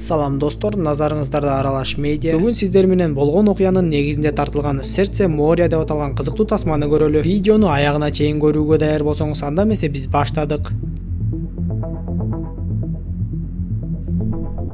Салам достор, назарыңыздарда Аралаш медиа. Бүгүн сиздер менен болгон окуянын негизинде тартылган Сердце моря деп аталган кызыктуу тасманы көрөлү. Видеону аягына чейин көрүүгө даяр болсоңуз, анда эмесе биз баштадык.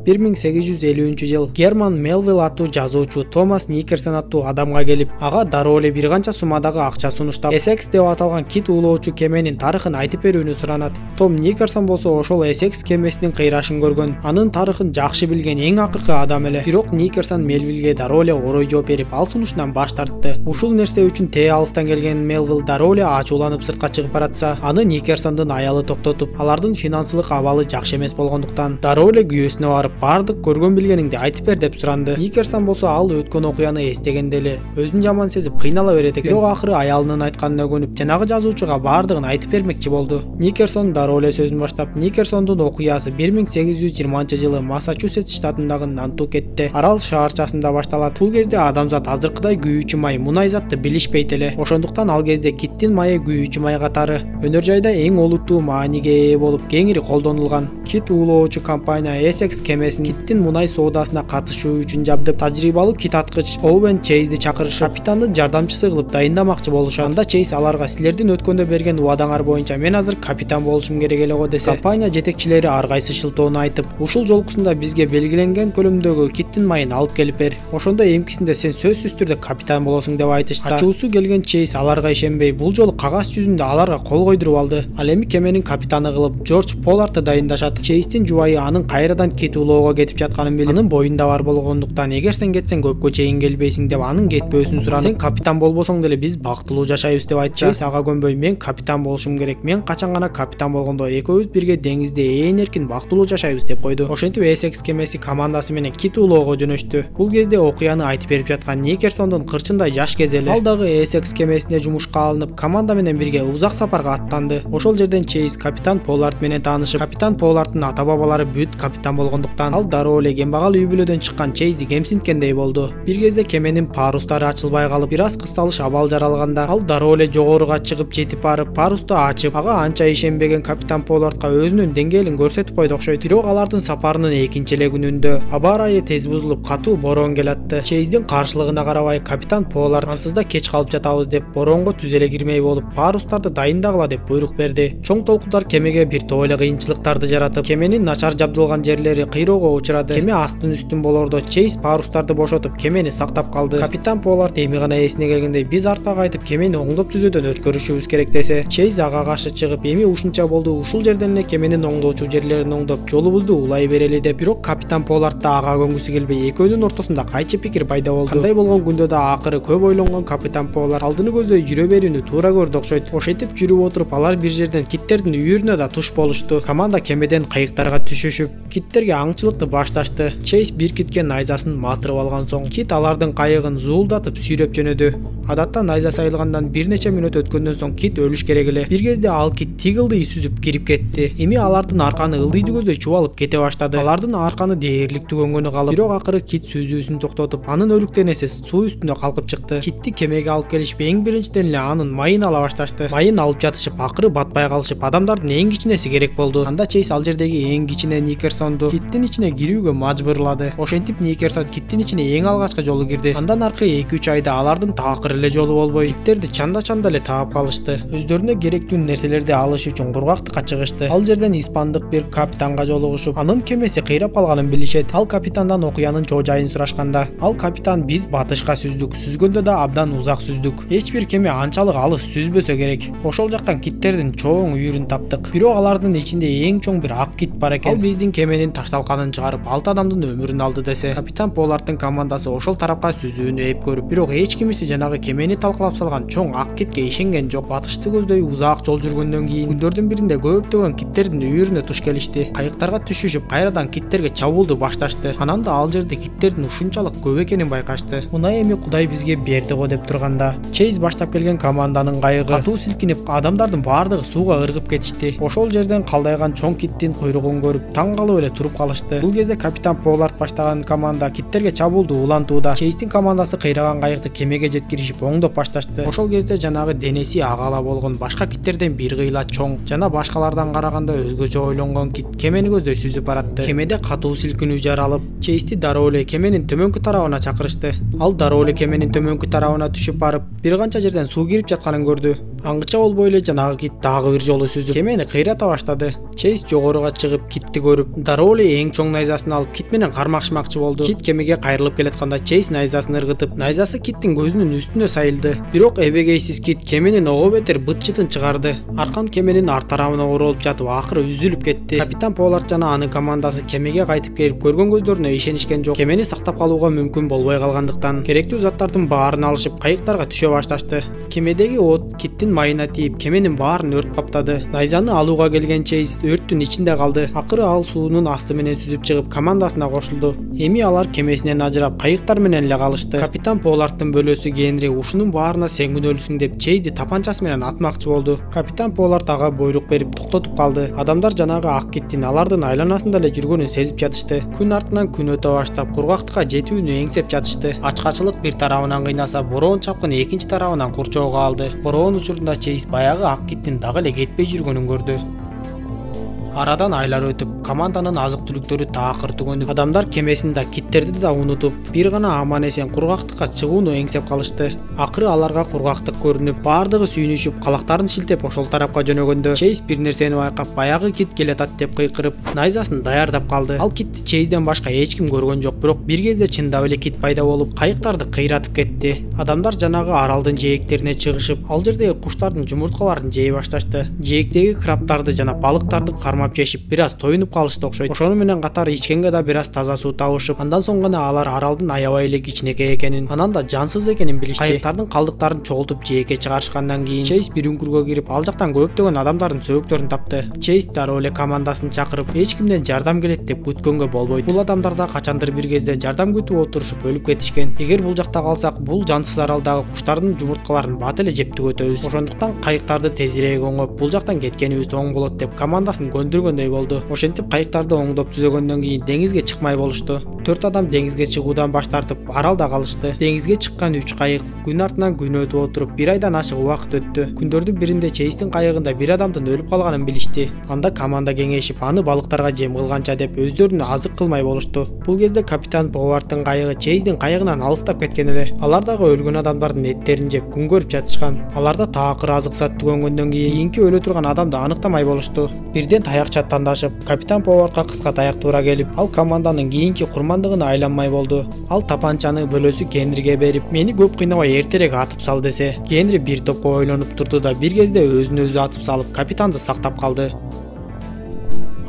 1850 жыл Герман Мелвилл аттуу жазуучу Томас Никерсон аттуу адамга келип, ага дароо эле бир канча суммадагы акча сунуштап, Эссекс деп аталган кит уулоочу кеменин тарыхын айтып берүүнү суранат. Том Никерсон болсо ошол Эссекс кемесинин кыйрашын көргөн, анын тарыхын жакшы билген эң акыркы адам эле. Бирок Никерсон Мелвиллге дароо эле орой жооп берип, ал сунушунан баш тартты. Ушул нерсе үчүн тээ алыстан келген Мелвилл дароо эле ачууланып сыртка чыгып баратса, аны Никерсондун аялы токтотуп, алардын финансылык абалы жакшы эмес болгондуктан дароо эле күйөөсүнө барып, бардык көргөн билгениңди айтып бер деп суранды. Никерсон болсо ал өткөн окуяны эстегенде эле өзүн жаман сезип кыйнала берет экен. Бирок акыры аялынын айтканына көнүп, жанагы жазуучуга бардыгын айтып бермекчи болду. Никерсон дароо эле сөзүн баштап, Никерсондун окуясы 1820-жылы Массачусетс штатындагы Нантукетте, арал шаарчасында башталат. Бул кезде адамзат азыркыдай күйүүчү май, мунай затты билишпейт эле. Ошондуктан ал кезде киттин майы күйүүчү май катары өнөр жайда эң олуттуу мааниге ээ болуп кеңири колдонулган. Кит уулоочу компания Эссекс кемесин киттин мунай соодасына катышуу үчүн жабдып, тажрыйбалуу кит аткыч Оуэн Чейзди чакырышып, капитандын жардамчысы кылып дайындамакчы болушат. Анда Чейз аларга силердин өткөндө берген убадаңар боюнча мен азыр капитан болушум керек эле го десе, компания жетекчилери ар кайсы шылтоону айтып, ушул жолкусунда бизге белгиленген көлөмдөгү киттин майын алып келип бер. Ошондо эмкисинде сен сөзсүз түрдө капитан болосуң деп айтышса, ачуусу келген Чейз аларга ишенбей, бул жолу кагаз жүзүндө аларга кол койдуруп алды. Ал эми кеменин капитаны кылып Джордж Поллардты дайындашат. Чейздин жубайы анын кайрадан кит уулоого кетип жатканын билип, анын боюнда бар болгондуктан, эгер сен кетсең көпкө чейин келбейсиң деп анын кетпөөсүн суранып, сен капитан болбосоң деле биз бактылуу жашайбыз деп айтса, Чейз ага көнбөй, мен капитан болушум керек, мен качан гана капитан болгондо экөөбүз бирге деңизде ээн эркин бактылуу жашайбыз деп койду. Ошентип Эссекс кемеси командасы менен кит уулоого жөнөштү. Бул кезде окуяны айтып берип жаткан Никерсондун кырчындай жаш кези эле. Ал дагы Эссекс кемесине жумушка алынып, команда менен бирге узак сапарга аттанды. Ошол жерден Чейз капитан Поллард менен таанышып, капитан Поллардтын ата бабалары бүт капитан болгондуктан, ал дароо эле кембагал үй бүлөдөн чыккан Чейзди кемсинткендей болду. Бир кезде кеменин парустары ачылбай калып, бир аз кысталыш абал жаралганда, ал дароо эле жогоруга чыгып жетип барып, парусту ачып, ага анча ишенбеген капитан Поллардга өзүнүн деңгээлин көрсөтүп койду окшойт. Бирок алардын сапарынын экинчи эле күнүндө аба ырайы тез бузулуп, катуу бороон келатты. Чейздин каршылыгына карабай капитан Поллард ансыз да кеч калып жатабыз деп, бороонго түз эле кирмей болуп, парустарды дайындагыла деп буйрук берди. Чоң толкундар кемеге бир топ эле кыйынчылыктарды жаратып, кеменин начар жабдылган жерлери кыйроого учурады. Кеме астын үстүн болордо Чейз парустарды бошотуп, кемени сактап калды. Капитан Поллард эми гана эсине келгендей, биз артка кайтып кемени оңдоп түзөөдөн өткөрүшүбүз керек десе, Чейз ага каршы чыгып, эми ушунча болду, ушул жерден эле кеменин оңдоочу жерлерин оңдоп, жолубузду улай берели деп. Бирок капитан Поллард да ага көнгүсү келбей, экөөнүн ортосунда кайчы пикир пайда болду. Кандай болгон күндө да акыры көп ойлонгон капитан Поллард алдыны көздөй жүрө берүүнү туура көрдү окшойт. Ошентип жүрүп отуруп, алар бир жерден киттердин үйүрүнө да туш болушту. Команда кемеден кайыктарга түшүшүп, киттерге аңчылыкты башташты. Чейз бир китке найзасын матырып алган соң, кит алардын кайыгын зуулдатып сүйрөп жөнөдү. Адатта найза сайылгандан бир нече мүнөт өткөндөн соң кит өлүш керек эле. Бир кезде ал кит тик ылдый сүзүп кирип кетти. Эми алардын арканы ылдыйды көздөй чубалып кете баштады. Алардын арканы дээрлик түгөнгөнү калып, бирок акыры кит сүзүүсүн токтотуп, анын өлүк денеси суу үстүндө калкып чыкты. Китти кемеге алып келишип, эң биринчиден эле анын майын ала башташты. Майын алып жатышып, акыры батпай калышып, адамдардын эң кичинеси керек болду. Анда Чейз ал жердеги эң кичине Никерсонду киттин ичине кирүүгө мажбурлады. Ошентип Никерсон киттин ичине эң алгачкы жолу кирди. Андан аркы 2-3 айда алардын такыр эле жолу болбой, киттерди чанда эле таап калышты. Өздөрүнө керектүү нерселерди алыш үчүн кургактыкка чыгышты. Ал жерден испандык бир капитанга жолугушуп, анын кемеси кыйрап калганын билишет. Ал капитандан окуянын чоо жайын сурашканда, ал капитан биз батышка сүздүк, сүзгөндө да абдан узак сүздүк. Эч бир кеме анчалык алыс сүзбөсө керек. Ошол жактан киттердин чоң үйүрүн таптык. Бирок алардын ичинде эң чоң бир ак кит бар экен. Ал биздин кеменин ташталканын чыгарып, 6 адамдын өмүрүн алды десе, капитан Поллардтын командасы ошол тарапка сүзүүнү эп көрүп, бирок эч кимиси жанагы кемени талкалап салган чоң ак китке ишенген жок. Батышты көздөй узак жол жүргөндөн кийин күндөрдүн биринде көптөгөн киттердин үйүрүнө туш келишти. Кайыктарга түшүшүп, кайрадан киттерге чабуулду башташты. Анан да ал жерде киттердин ушунчалык көп экенин байкашты. Мына эми Кудай бизге берди го деп турганда, Чейз баштап келген команданын кайыгы катуу силкинип, адамдардын баардыгы сууга ыргып кетишти. Ошол жерден калдайган чоң киттин куйругун көрүп, таң калып эле туруп калышты. башташты. Бул кезде капитан Поллард баштаган команда киттерге чабуулду улантууда. Чейстин командасы кыйраган кайыкты кемеге жеткиришип оңдоп башташты. Ошол кезде жанагы денеси агала болгон башка киттерден бир кыйла чоң жана башкалардан караганда өзгөчө ойлонгон кит кемени көздөй сүзүп баратты. Кемеде катуу силкинүү жаралып, Чейсти дароо эле кеменин төмөнкү тарабына чакырышты. Ал дароо эле кеменин төмөнкү тарабына түшүп барып, бир канча жерден суу кирип жатканын көрдү. Аңгыча болбой эле жанагы кит дагы бир жолу сүзүп кемени кыйрата баштады. Чейз жогоруга чыгып китти көрүп, дароо эле эң чоң найзасын алып кит менен кармашмакчы болду. Кит кемеге кайрылып келатканда Чейз найзасын ыргытып, найзасы киттин көзүнүн үстүнө сайылды. Бирок эбегейсиз кит кеменин ого бетер быт-чытын чыгарды. Аркан кеменин арт тарабына оролуп жатып, акыры үзүлүп кетти. Капитан Поллард жана анын командасы кемеге кайтып келип, көргөн көздөрүнө ишенишкен жок. Кемени сактап калууга мүмкүн болбой калгандыктан керектүү заттардын баарын алышып, кайыктарга түшө башташты. Кемедеги от киттин майына тийип, кеменин баарын өрт каптады. Найзаны алууга келген Чейз өрттүн ичинде калды. Акыры ал суунун асты менен сүзүп чыгып, командасына кошулду. Эми алар кемесинен ажырап, кайыктар менен эле калышты. Капитан Полларддын бөлөсү Генри ушунун баарына сен күнөөлүүсүң деп Чейзди тапанчасы менен атмакчы болду. Капитан Поллард ага буйрук берип токтотуп калды. Адамдар жанагы ак киттин алардын айланасында эле жүргөнүн сезип жатышты. Күн артынан күн өтө баштап, кургактыкка жетүүнү эңсеп жатышты. Ачкачылык бир тарабынан кыйнаса, бороон чапкын экинчи тарабынан курчоого алды. Бороон учурунда Чейз баягы ак киттин дагы эле кетпей жүргөнүн көрдү. Арадан айлар өтүп, команданын азык-түлүктөрү таакыр түгөнүп, адамдар кемесин да, киттерди да унутуп, бир гана аман-эсен кургактыкка чыгууну эңсеп калышты. Акыры аларга кургактык көрүнүп, баардыгы сүйүнүшүп, калактарын шилтеп ошол тарапка жөнөгөндө, Чейз бир нерсени байкап, баягы кит келатат деп кыйкырып, найзасын даярдап калды. Ал китти Чейзден башка эч ким көргөн жок, бирок бир кезде чындап эле кит пайда болуп, кайыктарды кыйратып кетти. Адамдар жанагы аралдын жээктерине чыгышып, ал жердеги куштардын жумурткаларын жей башташты. Жээктеги крабтарды жана балыктарды жешип бир аз тоюнуп калышты окшойт. Ошону менен катар ичкенге да бир аз таза суу табышып, андан соң гана алар аралдын аябай эле кичинекей экенин, анан да жансыз экенин билишти. Кайыктардын калдыктарын чогултуп жээкке чыгарышкандан кийин Чейз бир үңкүргө кирип, ал жактан көптөгөн адамдардын сөөгүттөрүн тапты. Чейз дароо эле командасын чакырып, эч кимден жардам келет деп күткөнгө болбойт. Бул адамдар да качандыр бир кезде жардам күтүп отурушуп өлүп кетишкен. Эгер бул жакта калсак, бул жансыз аралдагы куштардын жумурткаларын бат эле жеп түгөтөбүз. Ошондуктан кайыктарды тезирээк оңоп, бул жактан кеткенибиз оң болот деп командасын көндүргөндөй болду. Ошентип кайыктарды оңдоп түзөгөндөн кийин деңизге чыкмай болушту. 4 адам деңизге чыгуудан баш тартып, аралда калышты. Деңизге чыккан 3 кайык күн артынан күн өтүп отуруп, 1 айдан ашык убакыт өттү. Күндөрдүн биринде Чейздин кайыгында бир адамдын өлүп калганын билишти. Анда команда кеңешип, аны балыктарга жем кылганча деп өздөрүнө азык кылмай болушту. Бул кезде капитан Полларддын кайыгы Чейздин кайыгынан алыстап кеткен эле. Алар дагы өлгөн адамдардын эттерин жеп күн көрүп жатышкан. Аларда таакыр азык зат түгөнгөндөн кийинки өлө турган адамды аныктамай болушту. Бирден таякча тандашып, капитан Поллардга кыска таяк туура келип, ал команданын кийинки курмандыгына айланмай болду. Ал тапанчаны бөлөсү Генриге берип, мени көп кыйнабай эртерээк атып сал десе, Генри бир топко ойлонуп турду да бир кезде өзүн өзү атып салып, капитанды сактап калды.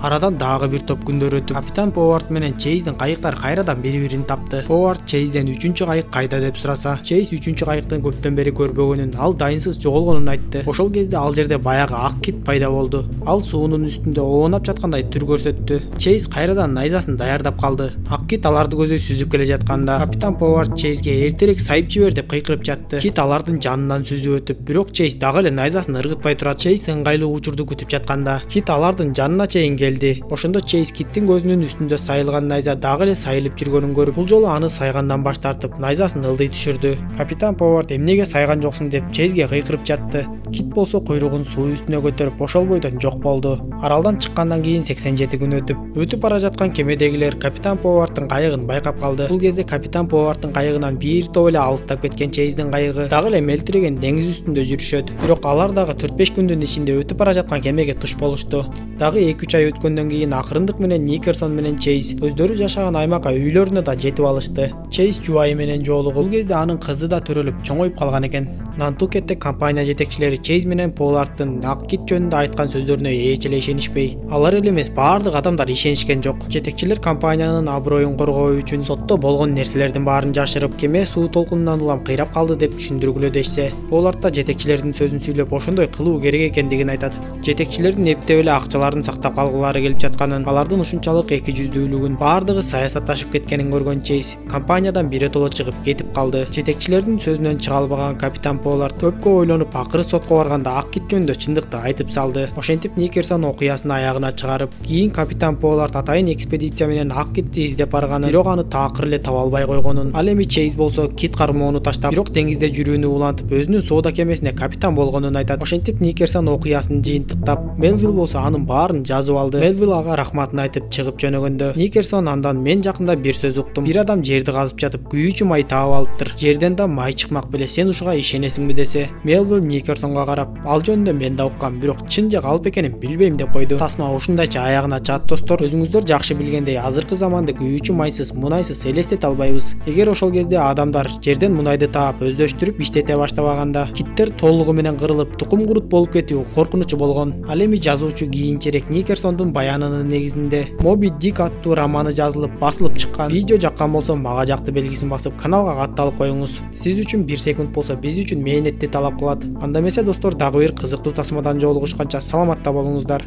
Арадан дагы бир топ күндөр өтүп, капитан Поллард менен Чейздин кайыктары кайрадан бири-бирин тапты. Поллард Чейзден 3-чү кайык кайда деп сураса, Чейз 3-чү кайыктын көптөн бери көрбөгөнүн, ал дайынсыз жоголгонун айтты. Ошол кезде ал жерде баягы ак кит пайда болду. Ал суунун үстүндө оонап жаткандай түр көрсөттү. Чейз кайрадан найзасын даярдап калды. Ак кит аларды көзөй сүзүп келе жатканда, капитан Поллард Чейзге эртерээк сайып жибер деп кыйкырып жатты. Кит алардын жанынан сүзүп өтүп, бирок Чейз дагы эле найзасын ыргытпай турат. Чейз ыңгайлуу учурду күтүп жатканда, кит алардын жанына чейин келди. Ошондо Чейз киттин көзүнүн үстүндө сайылган найза дагы эле сайылып жүргөнүн көрүп, бул жолу аны сайгандан баш тартып, найзасын ылдый түшүрдү. Капитан Поллард эмнеге сайган жоксуң деп Чейзге кыйкырып жатты. Кит болсо куйругун суу үстүнө көтөрүп, ошол бойдон жок болду. Аралдан чыккандан кийин 87 күн өтүп бара жаткан кемедегилер капитан Полларддын кайыгын байкап калды. Бул кезде капитан Полларддын кайыгынан бир топ эле алыстап кеткен Чейздин кайыгы дагы эле мелтиреген деңиз үстүндө жүрүшөт. Бирок алар дагы 4-5 күндүн ичинде өтүп бара жаткан кемеге туш болушту. Дагы 2-3 ай өткөндөн кийин акырындык менен Никерсон менен Чейз өздөрү жашаган аймакка үйлөрүнө да жетип алышты. Чейз жубайы менен жолугуп, бул кезде анын кызы да төрөлүп чоңоюп калган экен. Нантукетте компания жетекчилери Чейз менен Полларддын ак кит жөнүндө айткан сөздөрүнө эч эле ишенишпей, алар эле эмес баардык адамдар ишенишкен жок. Жетекчилер компаниянын аброюн коргоо үчүн сотто болгон нерселердин баарын жашырып, кеме суу толкунунан улам кыйрап калды деп түшүндүргүлө дешсе, Поллард да жетекчилердин сөзүн сүйлөп ошондой кылуу керек экендигин айтат. Жетекчилердин эптеп эле акчаларын сактап калгылары келип жатканын, алардын ушунчалык эки жүздүүлүгүн, баардыгы саясатташып кеткенин көргөн Чейз компаниядан биротоло чыгып кетип калды. Жетекчилердин сөзүнөн чыга албаган капитан Поллард көпкө ойлонуп акыры сотко барганда ак кит жөнүндө чындыкты айтып салды. Ошентип Никерсон окуясын аягына чыгарып, кийин капитан Поллард атайын экспедиция менен ак китти издеп барганын, бирок аны таакыр эле таба албай койгонун, ал эми Чейз болсо кит кармоону таштап, бирок деңизде жүрүүнү улантып өзүнүн соода кемесине капитан болгонун айтат. Ошентип Никерсон окуясын жыйынтыктап, Мелвилл болсо анын баарын жазып алды. Мелвилл ага рахматын айтып чыгып жөнөгөндө, Никерсон андан: мен жакында бир сөз уктум. Бир адам жерди казып жатып күйүүчү май таап алыптыр. Жерден да май чыкмак беле, сен ушуга ишенесиңби десе, Мелвилл Никерсонго карап: ал жөнүндө мен да уккам, бирок чын же калп экенин билбейм деп койду. Тасма ушундайча аягына чыгат достор. Өзүңүздөр жакшы билгендей, азыркы заманды күйүүчү майсыз, мунайсыз элестете албайбыз. Эгер ошол кезде адамдар жерден мунайды таап, өздөштүрүп иштете баштабаганда, киттер толугу менен кырылып, тукум курут болуп кетүү коркунучу болгон. Ал эми жазуучу кийинчерээк Никерсондун баянынын негизинде Моби Дик аттуу романы жазылып, басылып чыккан. Видео жаккан болсо мага жакты белгисин басып, каналга катталып коюңуз. Сиз үчүн 1 секунд болсо биз үчүн мээнетти талап кылат. Анда эмесе достор, дагы бир кызыктуу тасмадан жолугушканча саламатта болуңуздар.